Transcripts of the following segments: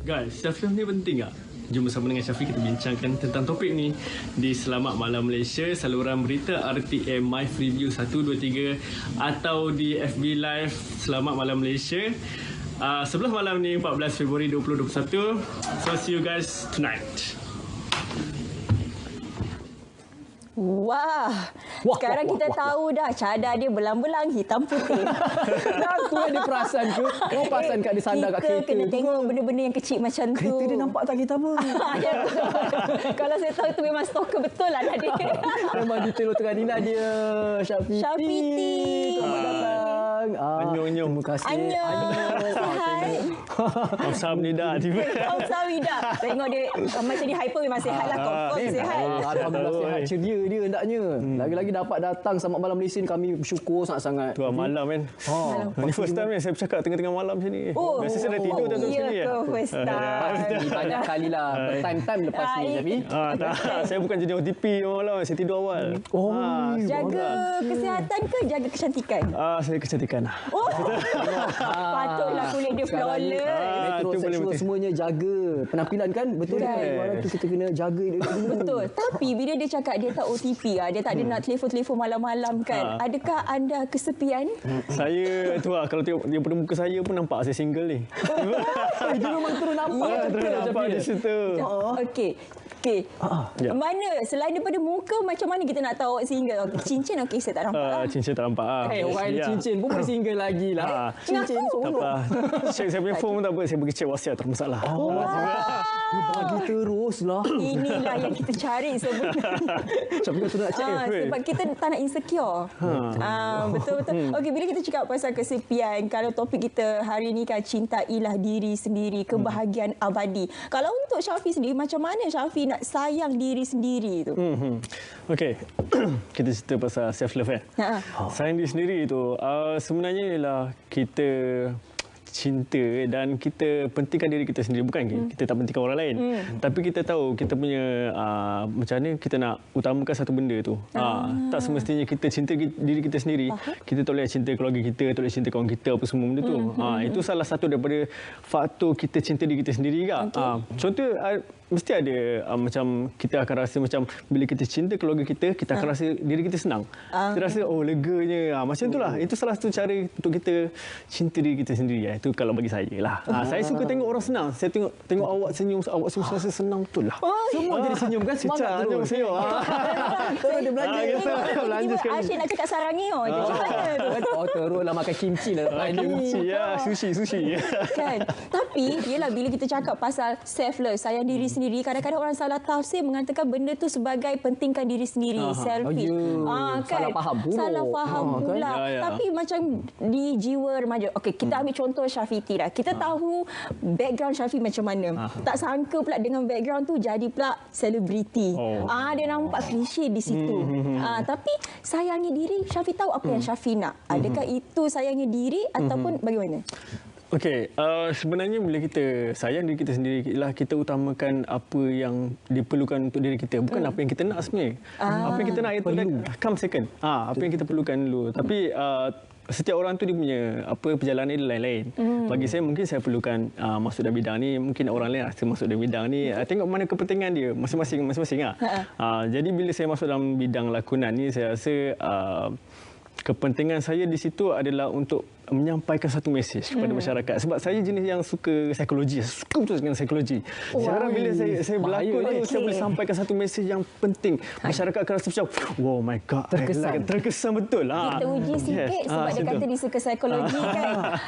Guys, self-love ni penting tak? Jom bersama dengan Syafiq kita bincangkan tentang topik ni di Selamat Malam Malaysia, saluran berita RTM My Review 123 atau di FB Live Selamat Malam Malaysia. 11 malam ni 14 Februari 2021. So see you guys tonight. Wah, sekarang kita tahu dah cadar dia belang-belang hitam putih. Aku ada perasan ke? Kau perasan kat dia sandar kat kereta. Kita kena tengok benda-benda yang kecil macam tu. Kereta dia nampak tak kita apa? Kalau saya tahu tu memang stalker betul lah tadi. Memang detail dengan Nina dia. Syafiti. Selamat datang. Annyeong. Terima kasih. Hai. Awesome ni dah tiba. Sorry dah. Tengok dia macam dia hyper memang sihat lah. Confirm sihat. Alhamdulillah sihat. Ceria dia hendaknya. Lagi-lagi dapat datang Selamat Malam Malaysia ni, kami bersyukur sangat-sangat. Tu malam kan. Ni first time ni saya bercakap tengah-tengah malam macam ni. Biasa saya dah tidur tengah sini ya. First time. Banyak kali lah. Time-time lepas ni Syafi. Tak, saya bukan jenis OTP malam. Saya tidur awal. Jaga kesihatan ke jaga kecantikan? Saya kecantikan. Patutlah kulit dia flawless. Metrosexual semuanya jaga penampilan kan? Betul kan? Orang tu kita kena jaga dia dulu. Betul. Tapi bila dia cakap dia tak OTP dia tak ada nak telefon-telefon malam-malam kan. Adakah anda kesepian? Saya tu lah, kalau tengok dia pada muka saya pun nampak saya single ni. Dia memang terus nampak. Terus nampak di situ. Okey. Mana selain daripada muka macam mana kita nak tahu awak single? Cincin okey saya tak nampak. Cincin tak nampak Orang ada cincin pun boleh single lagi lah. Cincin tak seronok. apa. Check saya punya phone pun tak apa. Saya pergi check WhatsApp tak masalah. Dia bagi terus lah. Inilah yang kita cari sebenarnya. Siapa kata nak check? Sebab kita tak nak insecure. Betul-betul. Okey, bila kita cakap pasal kesepian, kalau topik kita hari ini kan cintailah diri sendiri, kebahagiaan abadi. Kalau untuk Syafi sendiri, macam mana Syafi nak sayang diri sendiri tu? Okey. Kita cerita pasal self love sayang diri sendiri tu sebenarnya ialah kita cinta dan kita pentingkan diri kita sendiri, bukan kita tak pentingkan orang lain, tapi kita tahu kita punya macam mana kita nak utamakan satu benda tu. Tak semestinya kita cinta diri kita sendiri. Kita tak boleh cinta keluarga kita, tak boleh cinta kawan kita apa semua benda tu. Itu salah satu daripada faktor kita cinta diri kita sendiri juga. Contoh mesti ada macam kita akan rasa macam bila kita cinta keluarga kita, kita akan rasa diri kita senang. Kita rasa leganya. Macam itulah. Itu salah satu cara untuk kita cinta diri kita sendiri. Itu kalau bagi saya lah. Saya suka tengok orang senang. Saya tengok awak senyum, rasa senang betul lah. Semua jadi senyum kan? Semangat terus. Terus dia belanja. Belanja sekali. Asyik nak cakap sarangnya. Teruslah makan kimchi lah. Kimchi ya, sushi. Kan? Tapi yelah bila kita cakap pasal self love, sayang diri sendiri, kadang-kadang orang salah tafsir mengatakan benda tu sebagai pentingkan diri sendiri, selfish. Kan? Salah faham pula. Tapi macam di jiwa remaja. Okey, kita ambil contoh Syafiti dah. Kita tahu background Syafi macam mana. Tak sangka pula dengan background tu jadi pula selebriti. Dia nampak klise di situ. Tapi sayangi diri, Syafi tahu apa yang Syafi nak. Adakah itu sayangi diri ataupun bagaimana? Okey, sebenarnya bila kita sayang diri kita sendiri ialah kita utamakan apa yang diperlukan untuk diri kita, bukan apa yang kita nak sebenarnya. Apa yang kita nak itu come second. Apa yang kita perlukan dulu. Tapi setiap orang tu dia punya perjalanan dia lain-lain. Bagi saya mungkin saya perlukan masuk dalam bidang ni, mungkin orang lain rasa masuk dalam bidang ni. Tengok mana kepentingan dia masing-masing lah. Jadi bila saya masuk dalam bidang lakonan ni, saya rasa kepentingan saya di situ adalah untuk menyampaikan satu mesej kepada masyarakat. Sebab saya jenis yang suka psikologi. Suka betul dengan psikologi. Sekarang bila saya berlakon ni, saya boleh sampaikan satu mesej yang penting. Masyarakat akan rasa macam, wow my God. Terkesan betul. Kita uji sikit sebab dia kata dia suka psikologi kan.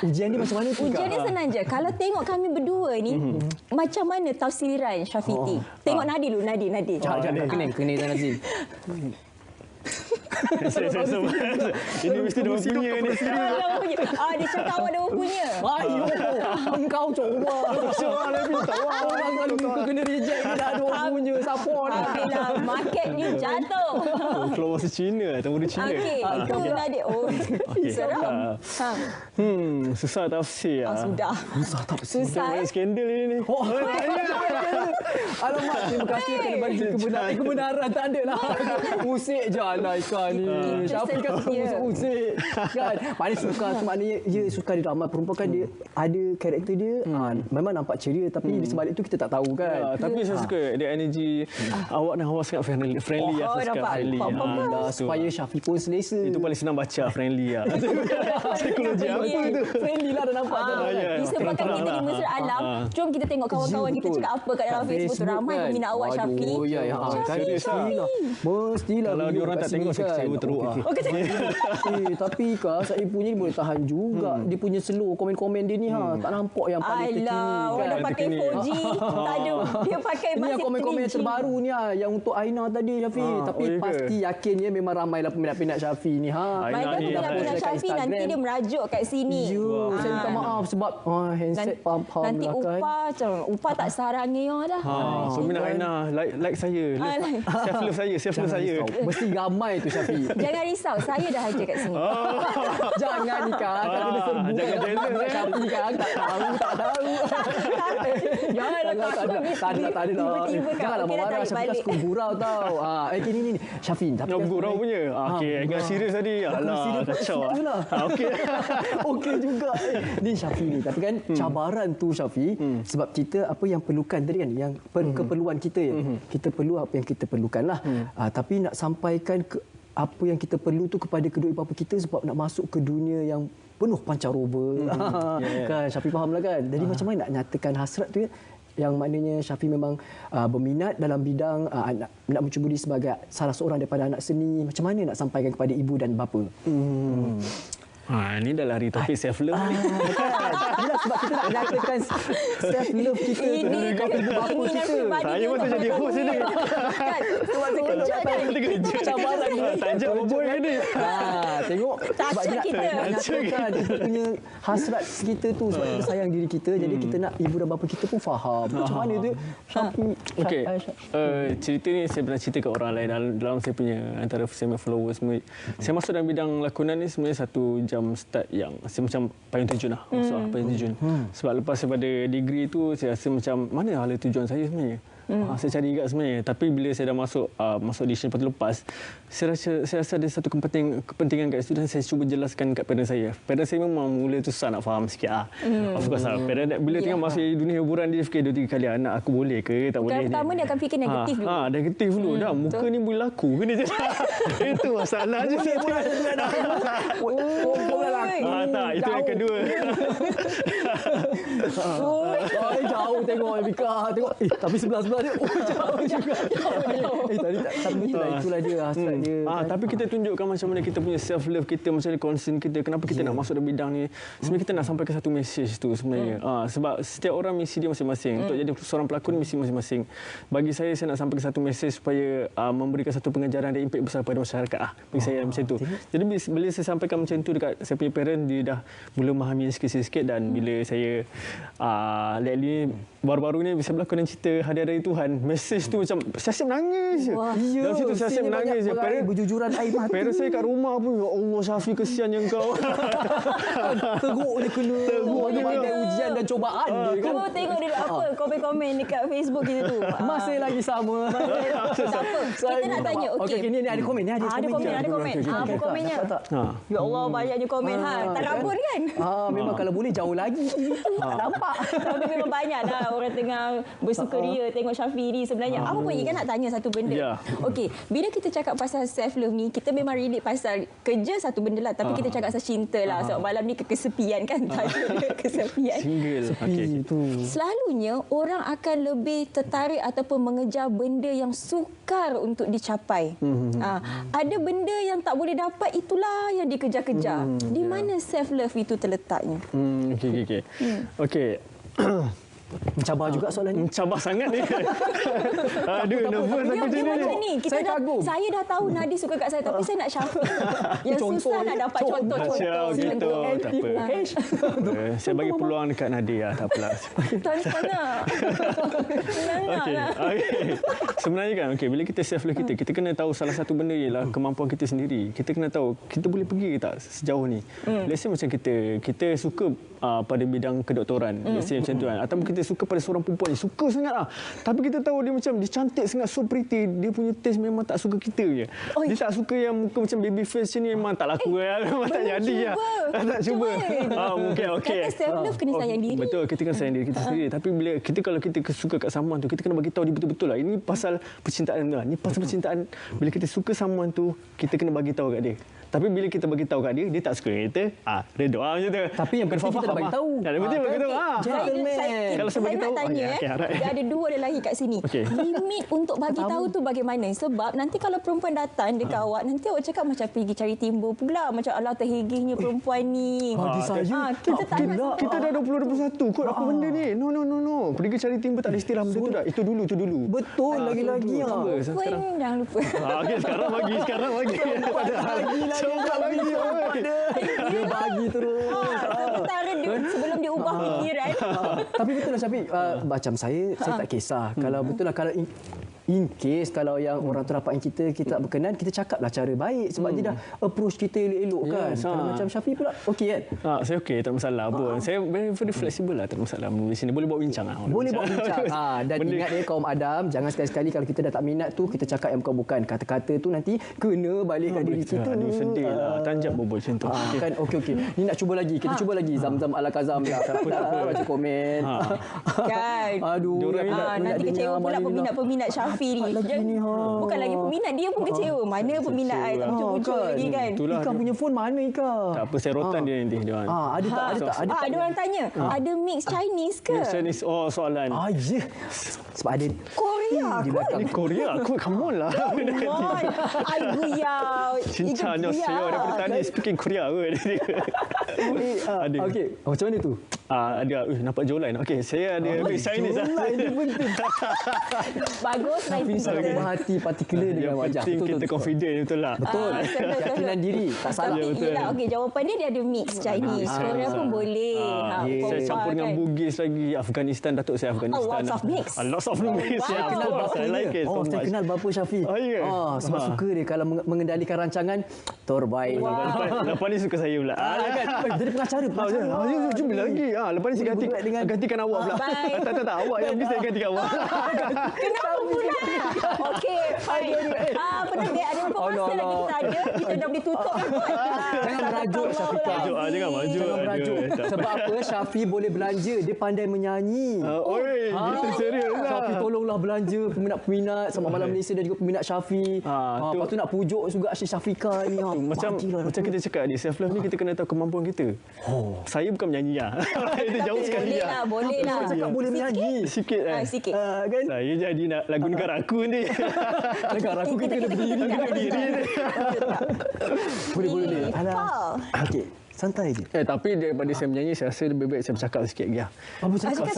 Ujian ni macam mana tu? Ujian ni senang je. Kalau tengok kami berdua ni, macam mana tafsiran Syafiti? Tengok Nadi dulu, Nadi. Jangan kening Nazim. Ini mesti dia punya ni. Dia cakap awak dah punya. Engkau coba. Orang kalau muka kena reject ni dah ada punya support. Alhamdulillah, market ni jatuh. Keluar bahasa Cina, tamu Cina. Okey, itu Nadi. Seram. Susah tafsir. Sudah. Susah. Skandal ini. Alamak, terima kasih kena bagi kebenaran tak ada lah. Musik je lah itu. suka ni. Syafiq kan suka musik-musik. Kan? Mana suka tu maknanya dia suka di drama perempuan kan dia ada karakter dia memang nampak ceria tapi di sebalik tu kita tak tahu kan. Tapi saya suka dia energi awak dan awak sangat friendly. Saya suka friendly. Supaya Syafiq pun selesa. Itu paling senang baca friendly lah. Psikologi apa tu? Friendly lah dah nampak tu. Disebabkan kita di Mesra Alam, jom kita tengok kawan-kawan kita cakap apa kat dalam Facebook tu. Ramai peminat awak Syafiq. Oh ya, mestilah. Kalau diorang tak tengok saya kecewa teruk. Tapi Kak, saya punya ni boleh tahan juga. Dia punya slow komen-komen dia ni tak nampak yang paling terkini. Alah, orang dah pakai 4G. Tak ada. Dia pakai ini yang komen-komen terbaru ni yang untuk Aina tadi Syafiq. Tapi pasti yakin ya memang ramailah peminat-peminat Syafiq ni. Baiklah peminat Syafiq nanti dia merajuk kat sini. Saya minta maaf sebab handset faham nanti lah kan. Upah tak sarangnya dah. Peminat Aina like saya. Self love saya. Mesti ramai tu Syafiq. Jangan risau, saya dah ada kat sini. Jangan ni Kak, kena serbu. Jangan jealous Syafiq kan, tak tahu. Janganlah Tak ada lah. Janganlah marah Syafiq kan suka gurau tau. Ni Syafiq. Gurau punya. Okey, agak serius tadi. Alah, kacau lah. Okey. Okey juga. Ni Syafiq ni. Tapi kan cabaran tu Syafiq sebab kita apa yang perlukan tadi kan, yang keperluan kita ya. Kita perlu apa yang kita perlukan lah. Tapi nak sampaikan apa yang kita perlu tu kepada kedua ibu bapa kita sebab nak masuk ke dunia yang penuh pancaroba. Kan Syafiq fahamlah kan. Jadi macam mana nak nyatakan hasrat tu ya? Yang maknanya Syafiq memang berminat dalam bidang nak mencuburi sebagai salah seorang daripada anak seni. Macam mana nak sampaikan kepada ibu dan bapa? Ini dah lari topik self love ni. Inilah sebab kita nak nyatakan self love kita. Ini Saya pun jadi host ni. Sebab sekejap cabaran ni. Tajuk boy ni. Tengok sebab dia nak nyatakan kita punya hasrat kita tu sebab kita sayang diri kita. Jadi kita nak ibu dan bapa kita pun faham. Macam mana tu? Okey. Cerita ni saya pernah cerita ke orang lain dalam saya punya antara saya followers semua. Saya masuk dalam bidang lakonan ni sebenarnya 1 jam start yang saya macam payung terjun lah. Masuk payung terjun. Sebab lepas daripada degree tu saya rasa macam mana hala tujuan saya sebenarnya. Saya cari juga sebenarnya. Tapi bila saya dah masuk audition lepas tu lepas, saya rasa ada satu kepentingan kat situ dan saya cuba jelaskan kat parents saya. Parents saya memang mula tu susah nak faham sikit. Of course lah. Parents bila tengok masuk dunia hiburan dia fikir 2-3 kali anak aku boleh ke tak boleh. Pertama dia akan fikir negatif dulu. Negatif dulu. Dah muka ni boleh laku ke ni. Itu masalah je. Tak, itu yang kedua. Jauh tengok Mika. Tengok. Tapi sebelah-sebelah dia jauh juga. Tadi itulah dia hasrat dia. Tapi kita tunjukkan macam mana kita punya self love kita, macam mana concern kita, kenapa kita nak masuk dalam bidang ni. Sebenarnya kita nak sampaikan satu message tu sebenarnya. Sebab setiap orang misi dia masing-masing. Untuk jadi seorang pelakon misi masing-masing. Bagi saya nak sampaikan satu message supaya memberikan satu pengajaran dan impak besar pada masyarakat. Bagi saya macam tu. Jadi bila saya sampaikan macam tu dekat saya punya parent, dia dah mula memahami sikit-sikit. Dan bila saya lately baru-baru ni bisa berlakon dan cerita Hadiah dari Tuhan, mesej tu macam saya asyik menangis je. Dalam situ saya asyik menangis je. Berjujuran air mata. Parents saya kat rumah pun, ya Allah Syafiq, kesiannya kau. Teruk dia kena. Teruk dia ada ujian dan cobaan dia kan. Kau tengok dia apa komen-komen dekat Facebook kita tu. Masih lagi sama. Siapa? Kita nak tanya. Okey. Ni ada komen. Ada komen. Apa komennya? Ya Allah, banyaknya komen. Tak rabun kan? Memang kalau boleh jauh lagi. Tak nampak. Tapi memang banyak dah orang tengah bersukaria tengok Syafiq ni sebenarnya. Apa pun Ikan nak tanya satu benda. Okey, bila kita cakap pasal self love ni, kita memang relate pasal kerja satu benda lah, tapi kita cakap pasal cinta lah. Sebab malam ni kesepian kan, kesepian. Single. Sepi tu. Selalunya orang akan lebih tertarik ataupun mengejar benda yang sukar untuk dicapai. Ada benda yang tak boleh dapat, itulah yang dikejar-kejar. Di mana self love itu terletaknya? Okey. Mencabar juga soalan ni. Mencabar sangat ni. Aduh, nervous aku dia macam ni. Saya kagum. Saya dah tahu Nadi suka kat saya, tapi saya nak Syafiq. Yang susah nak dapat contoh-contoh. Gitu, tak apa. Saya bagi peluang dekat Nadia, tak apalah. Sebenarnya kan, bila kita self love kita kena tahu salah satu benda ialah kemampuan kita sendiri. Kita kena tahu kita boleh pergi ke tak sejauh ni. Let's say macam kita suka pada bidang kedoktoran. Let's say macam tu kan. Atau kita suka pada seorang perempuan ni, suka sangat lah. Tapi kita tahu dia macam, dia cantik sangat, so pretty. Dia punya taste memang tak suka kita je. Dia tak suka yang muka macam baby face ni, memang tak laku memang tak jadi lah. Tak cuba. Mungkin okey. Kata self-love kena sayang diri. Betul, kita kena sayang diri kita sendiri. Tapi bila kalau kita suka kat someone tu, kita kena bagi tahu dia betul-betul lah. Ini pasal percintaan tu lah. Ini pasal percintaan. Bila kita suka someone tu, kita kena bagi tahu kat dia. Tapi bila kita bagi tahu kat dia, dia tak suka kita, redha macam tu. Tapi yang penting kita dah bagi tahu. Ya, betul bagi tahu. Kalau saya bagi tahu, dia ada dua lelaki kat sini. Limit untuk bagi tahu tu bagaimana? Sebab nanti kalau perempuan datang dekat awak, nanti awak cakap macam pergi cari timbul pula, macam alah terhegihnya perempuan ni. Bagi saya kita tak nak. Kita dah 2021. Kot apa benda ni? No. Pergi cari timbul tak ada istilah benda tu dah. Itu dulu. Betul, lagi-lagi. Perempuan jangan lupa. Okey, sekarang bagi. Coba lagi. Dia bagi terus. Sementara dia sebelum dia ubah fikiran. Tapi betul lah Syafiq, macam saya tak kisah. Kalau betul lah, kalau in case kalau yang orang tu dapat kita tak berkenan, kita cakaplah cara baik sebab dia dah approach kita elok-elok kan. Kalau macam Syafiq pula okey kan? Saya okey, tak masalah pun. Saya very flexible lah, tak masalah di sini. Boleh buat bincang lah. Boleh buat bincang. Dan ingat kaum Adam, jangan sekali-sekali kalau kita dah tak minat tu, kita cakap yang bukan. Kata-kata tu nanti kena balik kat diri kita. Aduh, sedih lah. Tanjap berbual macam tu. Kan okey. Ni nak cuba lagi. Kita cuba lagi. Zam-zam ala kazam. Baca komen. Kan. Aduh. Nanti kecewa pula peminat Syafiq ni. Bukan lagi peminat, dia pun kecewa. Mana peminat saya tak muncul lagi kan. Ika punya phone mana Ika? Tak apa, saya rotan dia nanti. Ada tak? Ada orang tanya, ada mix Chinese ke? Mix Chinese, soalan. Ya. Sebab ada Korea kot. Ni Korea kot, come on lah. I guyau. Cinta annyeonghaseyo daripada tadi speaking Korea kot. Ada. Okey, macam mana tu? Ada, nampak Jolai. Okey, saya ada mix Chinese. Jolai ni penting. Bagus. Tapi sangat berhati partikular dengan wajah. Yang penting kita confident, betul lah. Betul. Keyakinan diri. Tak salah. Okey, jawapan dia ada mix Chinese. Korea pun boleh. Saya campur dengan Bugis lagi. Afghanistan, datuk saya Afghanistan. Lots of mix. Lots of mix. Saya kenal bapa dia. Saya kenal bapa Syafiq. Sebab suka dia kalau mengendalikan rancangan terbaik. Lepas ni suka saya pula. Jadi pengacara. Jom lagi. Lepas ni saya gantikan awak pula. Tak. Awak yang bisa gantikan awak. Kenapa pula? Okey, fine. Pernah dia ada berapa masa lagi kita ada? Kita dah boleh tutup. Jangan merajuk Syafiqah. Jangan merajuk. Sebab apa? Syafiq boleh belanja. Dia pandai menyanyi. Itu serius lah. Syafiq tolonglah belanja peminat-peminat sama malam Malaysia dan juga peminat Syafiq. Lepas tu nak pujuk juga Asyik Syafiqah ni. Macam kita cakap ni, self love ni kita kena tahu kemampuan kita. Saya bukan menyanyi lah. Itu jauh sekali lah. Boleh lah. Cakap boleh menyanyi. Sikit kan? Saya jadi nak lagu negara aku ni. Negara aku kita kena berdiri. Boleh. Okey. Santai je. Tapi daripada saya menyanyi, saya rasa lebih baik saya bercakap sikit lagi. Apa cakap?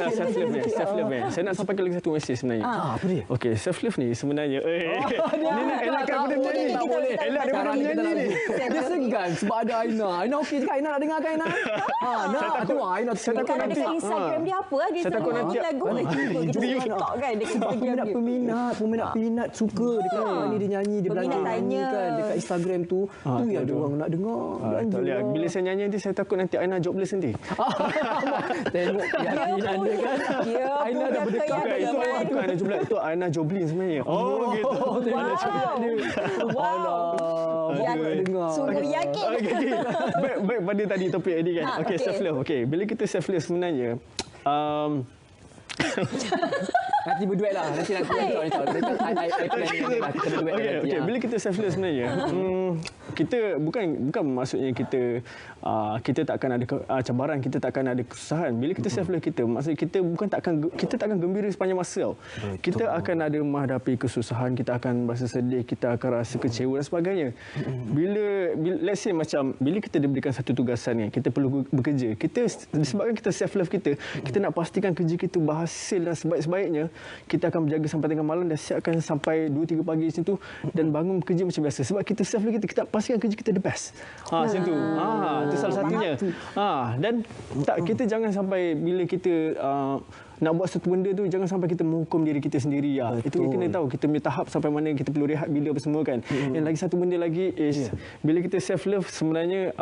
Self-love ni. Saya nak sampaikan lagi satu mesej sebenarnya. Apa dia? Okey, self-love ni sebenarnya. Ni nak elakkan benda menyanyi. Tak boleh. Elak daripada menyanyi ni. Dia segan sebab ada Aina. Aina okey cakap. Aina nak dengar kan Aina? Saya takut Aina saya takut kalau nanti. dekat Instagram dia apa? Dia takut nanti lagu. Kita TikTok kan dekat Instagram dia. Peminat suka dekat ni dia nyanyi, dia belanja nyanyi kan dekat Instagram tu. Tu yang ada orang nak dengar. Bila saya nyanyi nanti, saya takut nanti Aina jobless nanti. Tengok keyakinan dia kan. Aina dah berdekat. Itu Aina jobless. Itu Aina jobless sebenarnya. Gitu. Wow. Sungguh yakin. Baik pada tadi topik tadi kan. Okey, self love. Okey, bila kita self love sebenarnya nanti berduet lah. Nanti Okey, bila kita self love sebenarnya, kita bukan maksudnya kita tak akan ada cabaran, kita tak akan ada kesusahan. Bila kita self love kita, maksudnya kita tak akan gembira sepanjang masa tau. Kita akan ada menghadapi kesusahan, kita akan rasa sedih, kita akan rasa kecewa dan sebagainya. Bila let's say macam bila kita diberikan satu tugasan ni, kita perlu bekerja. Disebabkan kita self love kita nak pastikan kerja kita berhasil dan sebaik-sebaiknya. Kita akan berjaga sampai tengah malam dan siapkan sampai 2-3 pagi macam tu dan bangun bekerja macam biasa. Sebab kita self love kita pastikan kerja kita the best. Macam tu. Itu salah satunya. Dan kita jangan sampai bila kita nak buat satu benda tu jangan sampai kita menghukum diri kita sendiri. Itu kita kena tahu kita punya tahap sampai mana kita perlu rehat bila apa semua kan. Yang lagi satu benda lagi is bila kita self love sebenarnya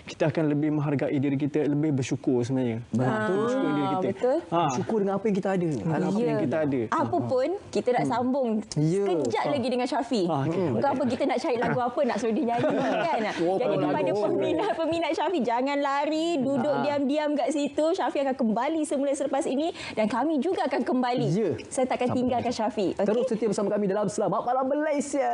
kita akan lebih menghargai diri kita, lebih bersyukur sebenarnya. Bersyukur dengan diri kita. Betul. Bersyukur dengan apa yang kita ada. Apa yang kita ada. Apa pun kita nak sambung sekejap lagi dengan Syafiq. Bukan apa kita nak cari lagu apa nak suruh dia nyanyi kan. Jadi kepada peminat Syafiq jangan lari, duduk diam-diam kat situ. Syafiq akan kembali semula selepas ini dan kami juga akan kembali. Saya takkan tinggalkan Syafiq. Terus setia bersama kami dalam Selamat Malam Malaysia.